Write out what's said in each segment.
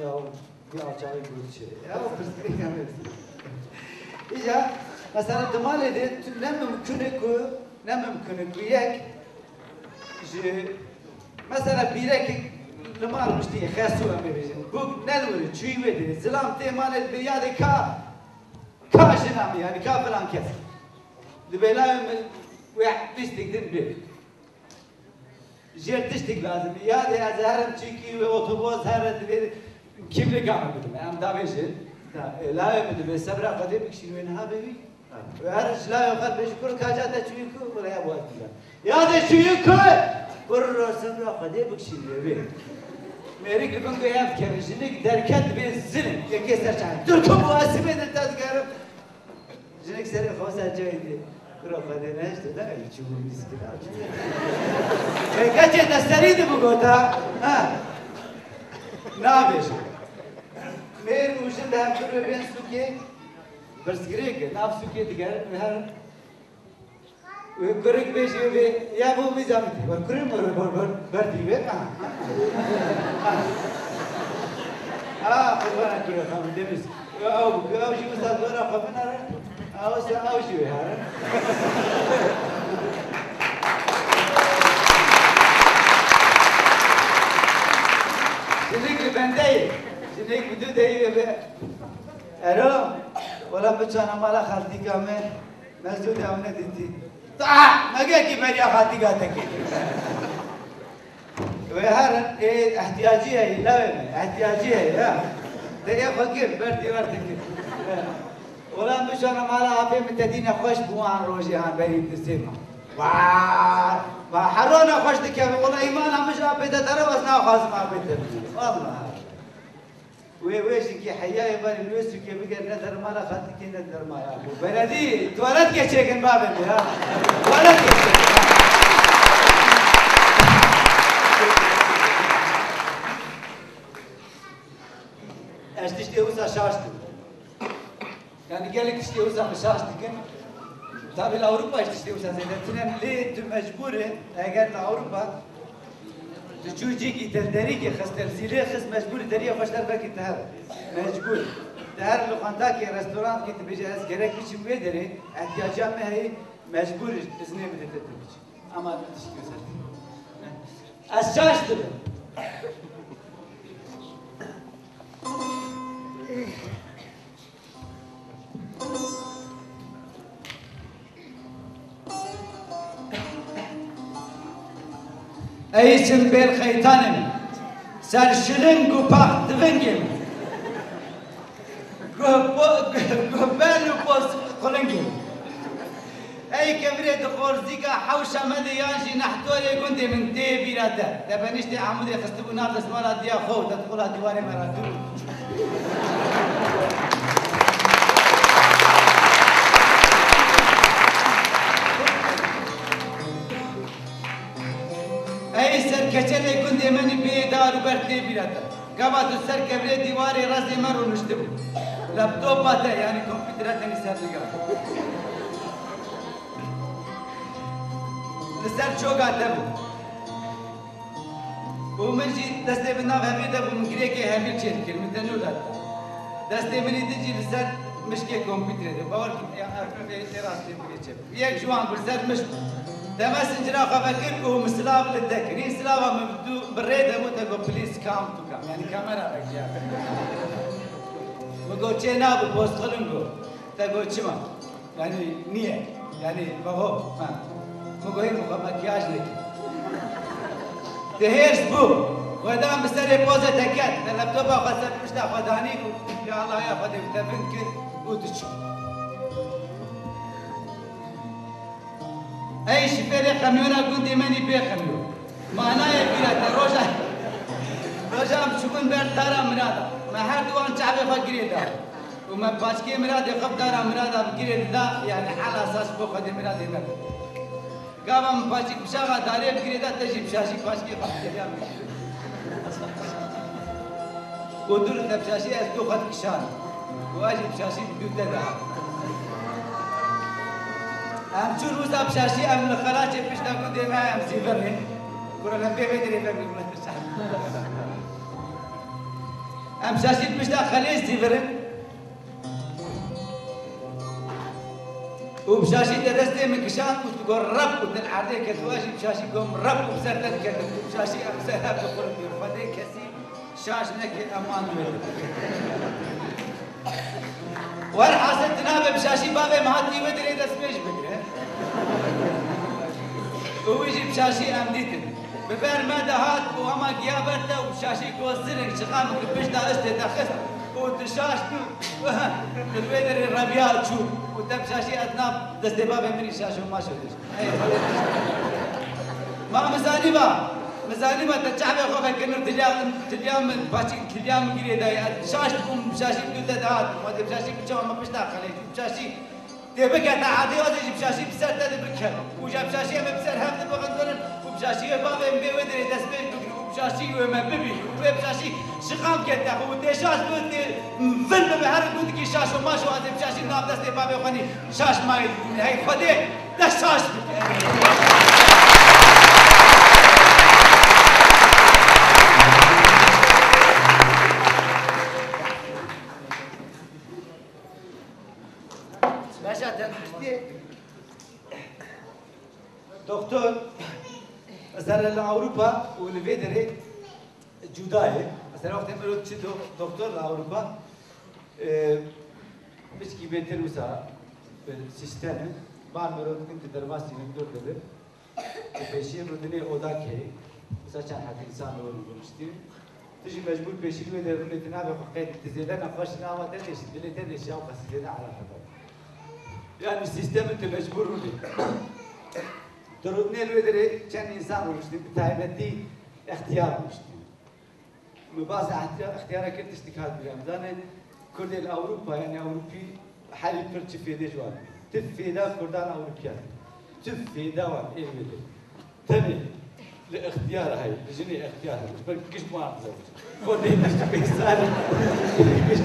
يا جاي بوتشي يا برسكري كامل إجا مثلا دمالي ده نممكنك وياك مثلا بيرك لما مشتي خاصو أمي بيجن بوك نلوري شوي ودي زلام تيمانت بيادي كاشنامي يعني كافلان كيف دبيلاهم واحد تشتك دين بيه جير تشتك لازم يادي هزارم تشيكي وأوتوبوس هارد كيف لقام بدم أم دابيجن لا يبدو بسبرة قديم كشينوين هابي وهرج لا يقال بيشكر كاجات تشويكو ولا يبغى يادي تشويكو كرر سبرة قديم كشينوين ميريك لبنكو ياف كرجنيك دركت بالزلم يكسر شعر تركب واسمين التذكرة جنيك سري خوصة جايدي كرة قديم نشته ده يشوفوا مسكين كاجي تستريد بقولها ها نابش مير وجن ده كرة بين سوكي بس غريق ناف سوكي تقال مهر وكرك بيجي بي يا بو ميزامتي وكرم بردي بي قربان كرة خام دمس أو شيء مثال دورة خامنا أو شيء هذا شنيك البندي شنيك بدو داي أرو ولا بتشانا مالا خالتي كامل مسجود أمنا ديتي ما جاك بريا خالتي قاتك وهذا احتياجية لا احتياجية يا ده فقير بردي وردك ولا بتشانا مالا أبي متدين خوش بوان روجي عن بريد السيما وحرونا خوش دكيا والله إيمانا مش أبي تدرب أصنع خاص ما أبي تدرب والله ويش كي حياة يبان الويس كي بيجي نذر ما لا خد كي نذر ما يا أبو بلدي تولد كشيكن بابه يا تولد كشيكن ايش تشتي وسا شاشتي يعني قال لك تشتي وسا شاشتي كن تابع لأوروبا ايش تشتي وسا زين تنام ليه مجبورة أجر لأوروبا تشوجيكي تلدريكي خس تلزيلي خس مجبور دريا خوش دربك تهر مجبور تهر لقنداكي رستوران كي تبيجي از گرك بيشي ويدري احتياجات ما هي مجبور ازني بدت تبيجي اما تشتي وسا الشاش تبع أي سنبيل خيطانم سر شلنگ و پخ دونگم گوبل و پوس قلنگم أي كبريت خورزيكا حوشة مديانجي نحتوري كنت من تي بيراتا تبنشتي عمودي خستبو نار دسمارا ديا خو تدخلها دواري مراتو أي سر كچلي كنت مني بيدار وبرتي بيراتا قبات السر كبريت ديواري راسي مرو نشتبو لابتوبات يعني كمبيوترات نسار لقا لسر شوقا تبو ومنجي دستي بالناف هبي دبو من قريكي هبي تشيل كلمة تنولات دستي مني تجي لسر مشكي كمبيوتر باور راسي بيجيب ياك جوان بالسر مش تمس انجرا خفكر وهو مسلاف للذكر هي سلافه مبدو بالريده متقو بليز كام تو كام يعني كاميرا رجع بقول تشينا بوست خلنجو تقول شما يعني نيه يعني بهو ما بقول هي مكياج لك تهيش بو ودام بسري بوزه تكات اللابتوب خسر مش تاخذاني يا الله يا خدي تفكر وتشوف أي شفير خميونا كنت ماني بيه خميون معناه يبيرات روجا مشوفن بير دارا مرادا ما حد وان شعبي فقري دا وما باشكي مرادي خب دارا مرادا بقري دا يعني على أساس بو خدي مرادي ما قام باشك بشاغا داري بقري دا تجي بشاشي باشكي خب داري ودور تبشاشي أسدو خد كشان واجي بشاشي بدو دا أم شو روزا بشاشي أم الخراج بيش تاكل دماء أم سيفرين كورا لم بيبي دري فمي ولا تشعر ام شاشید مشتا خلیج دیورن و بشاشی درسته مکشان و تو رب و دل عرضه کتواشی بشاشی گم رب و بسرتن کرد و بشاشی امسها بخورد فده کسی شاش نکه امان میده ور حاصل جناب بشاشی بابه مهاتی و دلی دست پیش بگیره و ویجی بشاشی ام دیتن ببر ما دهات و اما گیابرتا و بشاشی گوزرک شقام کبش دا استدخست و تشاش تو الويدر الربيع تشوف وتم شاشي أذناب دست باب مني شاشة وما شفتش ما مزاني ما تجعب يا خوفك كنر تليام باشي تليام كذي داي شاش تقوم شاشي بدون تدهات ما تب شاشي بتشوف ما بشتاق خليه شاشي تبقى تعادي وزي بشاشي بسر تدبرك وجاب شاشي ما بسر هم تبغى وبشاشي باب مبي ودري دست بيت بشاشي وما ببي وبشاشي شقام كده ودي شاش بدي فيلم بهر بدي كي شاش وما شو هذا بشاشي ناب دستي بابي وخني شاش ماي هاي خدي ده شاش دكتور مثلا اوروبا والفيدري جداي مثلا وقت ما قلت دكتور لاوروبا مش كي بيتروسا بالسيستم بعد ما كنت درماستي ندور ده بيشير ردني اوداكي مثلا حق انسان هو المشتي تجي مجبور بيشيل ويدر اللي تنابق قيد تزيدنا نقاشنا ما تدريش اللي تدريش يا قصدنا على خبر يعني السيستم انت مجبور له درودني الويدري كان انسان ومشتي بتاعتي اختيار مشتي مباز اختيارك انت استكاد بيامدان كل الاوروبا يعني اوروبي حالي كرتش في دي جوان تفي دا كردان اوروبيان تفي دا وان ايه مدري تاني الاختيار هاي بجني اختيار كش ما اعرف كل مش بيسال كش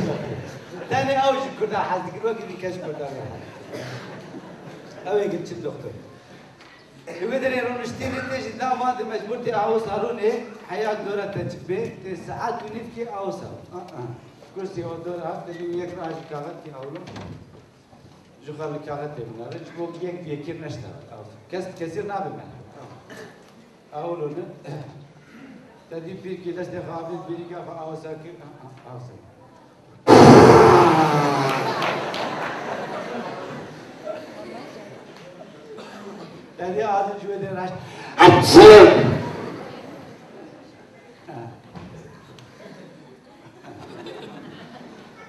تاني اوج كردان حاسك الوقت اللي كاش كردان اوي قلت الدكتور يقدر يرون اشتري تيجي لا ما دي مجبورتي اوص هارون ايه حياة دورة تجبي ساعات ونفكي اوصل كرسي او دورة تجي يقرا هاي كاغت كي اولو جوخا الكاغت تبنا رج بوك يك بيكير نشتغل كثير نابل معنا اولو تدي في كي دست خابز بيريكا فاوصل كي اوصل تاني عادل شوي ده راش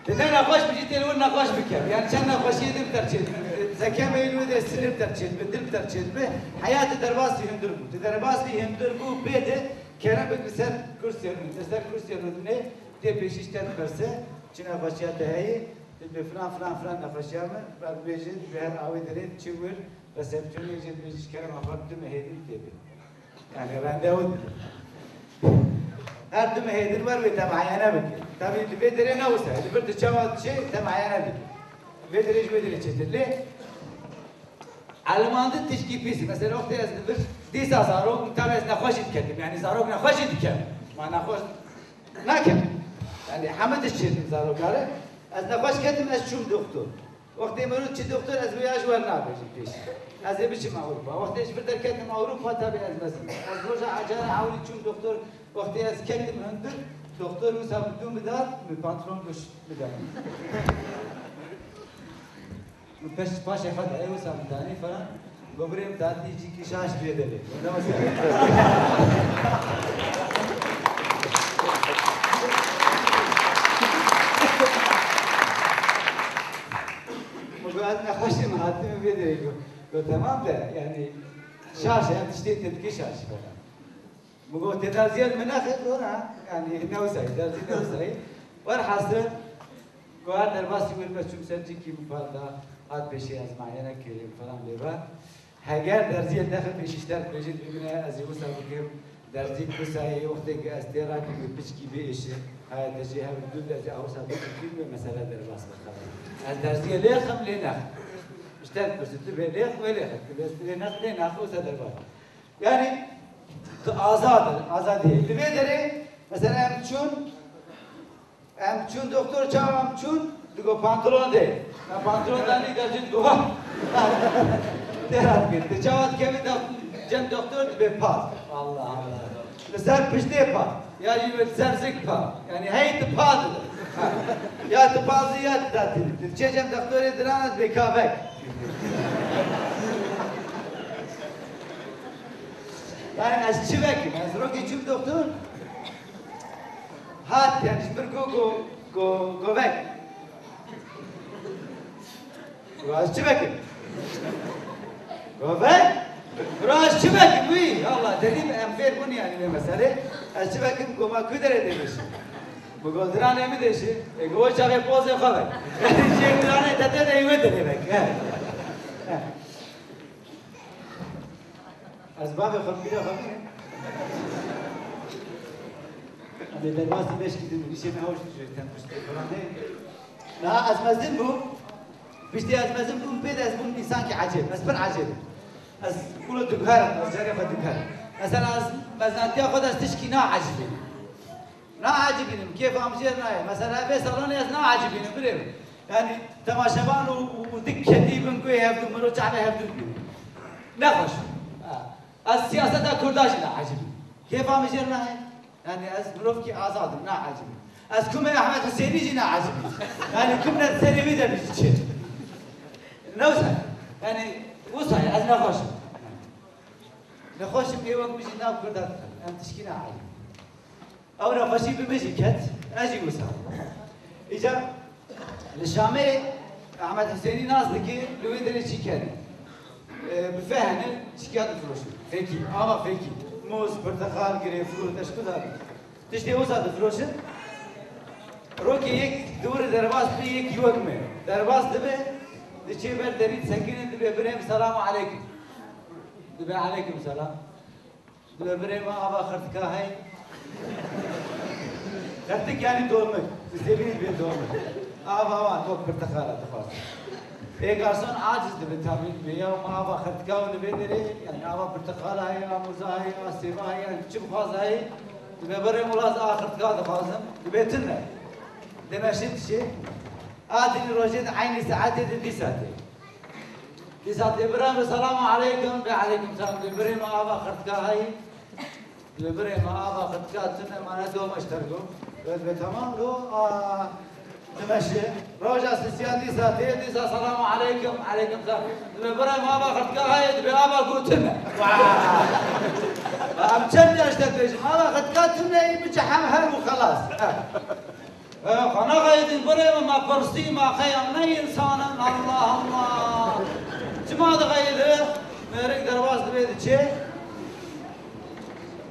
تاني نقاش بيجي تلون نقاش بكم يعني كان نقاش يدم ترشيد زكاة ما يلو ده سلم ترشيد بدل ترشيد به حياة درباس يهندربو تدرباس يهندربو بيده كنا بكسر كرسي تسر كرسي ردني تي بيشيشتن برسه چنا باشيات هي بفلان نقاشيام بعد بيجي بهر آوي دريد چور رسپشنی جد بیشتر کردم افراد مهدی تبی يعني راندود هر مهدی مر بی تمعینا بکی تبی الفیدری نوسه الفیدری چواد شيء تمعینا بکی الفیدریش بدری چه دلی علمانده تشکی پیسی مثلا وقتی از دبر دیسا زاروگ تبی از نخوشید کردیم يعني زاروگ نخوشید کرد ما نخوش نکرد يعني حمدش چیدیم زاروگ داره از نخوش کردیم از چوب دکتر وقتی مرد چی دکتر از ویاج ور نباشید پیش از بچه اوروبا وقتی اش بدر کردم اوروبا تابع از مثلا از روز عجله عولی چون دکتر وقتی از کردم هندر دکتر رو سبتون بدار می پانترون دوش بدار پس پاش خد ایو سبتانی فرا گبریم دادی چی کی شاش بیدلی بعد نخش معاتم بيدري قلت تمام ده يعني شاشه يعني تشتري تدقي شاشه بقول تدرزيل من اخر هنا يعني نوسعي درزي نوسعي والحاصل قال درباسي من بس شو مسجل كي مفادا هاد بشي از معينه كي فلان لبا هاجر درزي داخل بيش اشترك بيجي بيبنى از يوسع بكم درزي بساي وقتك استيرا كي بيشكي بيش هاي تجي هم بدون درزي اوسع بكم مساله درباس از درزی لیخم لینخ اشترك بس تبي ليخ وليخ بس لينخ وسا درباس يعني آزادية اللي بيدري مثلا شون ام چون دکتر چاوام چون دیگه پانتلون ده نه پانتلون دانی داشت گوه درات کرد چاوات که جم دکتر به پاس الله الله لسر پشته پاس یا جیب سر زک پاس یعنی هیت پاس یا تپازی یا تداتیل چه جم دکتری درانت به کاوک yani az çivek, az roki çiv doktor. Hat yani şimdi go vek. Az çivek. Go vek. Az çivek bu. Allah dedim emfer bunu yani mesela. Az çivek go ma kudere demiş. Bu goldrane mi deşi? Go çave poze khabe. Yani çekdrane tete de evet demek. أسباب خبيرة خبيرة. أنا درباسي بيش كده نيشة ما هوش شو تام بس كلامه. لا أزمزن بو. بيشتي أزمزن بو بيد أزمون إنسان كعجب. أسبر عجب. أز كله دكار. أزجاري خد دكار. مثلا مثلا تأخذ أستشكي نا عجبين. نا عجبين. كيف أمشي نا؟ مثلا بس أنا ناس نا عجبين. بريم. يعني تماشبان ودك كتيبن كوي هفتو مرو تعبه هفتو. نخش. السياسة كرداش لا عجب كيف عم يجرنا هاي يعني از بروفكي آزاد لا عجب از كم أحمد حسيني جينا عجب يعني كمنا السريمي ده بيجي نوصل يعني وصل از نخش بيوم بيجي ناب كردات أم تشكينا عجب أو نخشي بيجي كت أجي وصل إجا الشامي أحمد حسيني ناس ذكي لو يدري شيء كذا بفهمه شكاية فروشي فيكي أما فيكي موز برتقال جري فروش تشكو داري تشتي وصل فروشن روكي يك دور درباس بي يك يوك مه درباس دبه دشي بر دريد سكينة دبه بريم سلام عليكم دبه عليكم سلام دبه بريم أبا خرتكا هاي خرتك يعني دولمك تسيبين بين دولمك أبا توك برتقال تفاصيل एक आसान आज दिवे थामी भैया माँ वक्त का उन्हें बेदरे यानी आवा पर्तकाल है आमुज़ा है आसिफा है यानी चुप खास है दिवे बरे मुलाज आखिर का दफाज़म दिवे तन्ने दमशत شيء आदि रोज़ेद आईनी साथे दि साथे इब्राहिम सलाम अलैकुम व अलैकुम सलाम इब्राहिम माँ वक्त का है इब्राहिम माँ वक्त का तन्ने माना दो मश्तरको तो तमाम लो تمشي روجا سيادي ساتي السلام عليكم عليكم السلام برا ما باخذ كايد بابا قلت لنا ام تشني اشتكيش ما باخذ كاتنا يمجحم هل وخلاص انا غايد برا ما برسي ما خيام ني انسان الله الله جماعه غايد مرق درواز بيد شيء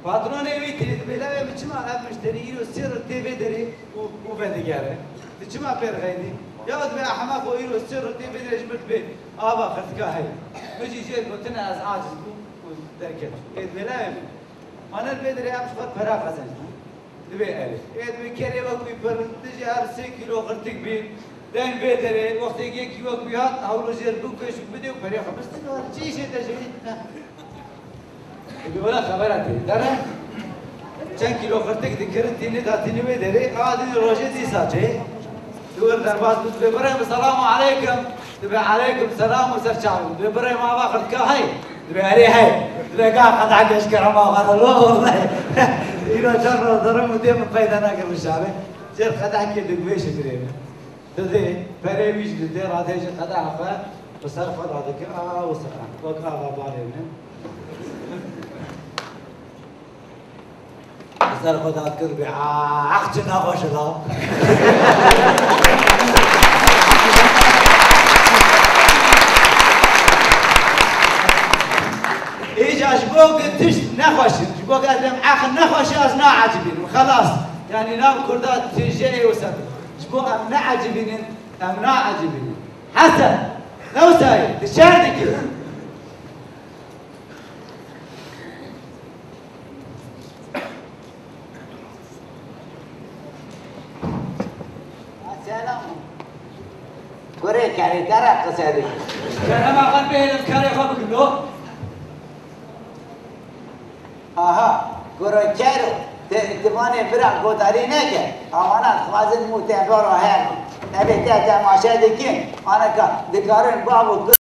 patron evi trid bela ve biçim alab müşteri yiro sir tv deri u bendigare biçim aper gaydi ya be ahmaq o yiro sir tv deri jmet be aba khatka hay مجي جيت قلت لنا از عاجز دركت اد بلا انا البدري امش خد فراغ خزن دبي علي اد بكري وقت بر تجار 6 كيلو خرتك بي دين بدري وقت يجيك يوك بيات اولو جير بوكش بدي فريق بس شي شي تجي بيقولها خبرتي ترى كم كيلو خرتك ذكرت تيني داتيني بدري عادي روجي دي ساجي دور درباز ببرم السلام عليكم تبي عليكم سلام وسرچاو ببرم ما باخذ كهي تبي علي هاي تبي قاعد قد عجش كرما قال له والله يلو جر ضرب ديم فايدنا قبل الشعب جر قد حكي دغويش قريب تدي فريويش دير هذا قد عفا وصرف هذاك وصرف وقع بالي صار خدات كربي عقتنا خوشلا ايش اشبوك تش نخوش اشبوك ادم اخر نخوش ازنا عجبين خلاص يعني نام كردات تجي وسط اشبوك امنا عجبين امنا عجبين حسن لو ساي تشاردك كوري كاري ترى قصدي كان ما قال به الكاري خبك له اها كوري كارو وانی برا گوتاری نکه آمانات خوازن موتن برا هر نبی تا تماشا دکین آنها که دکارن بابو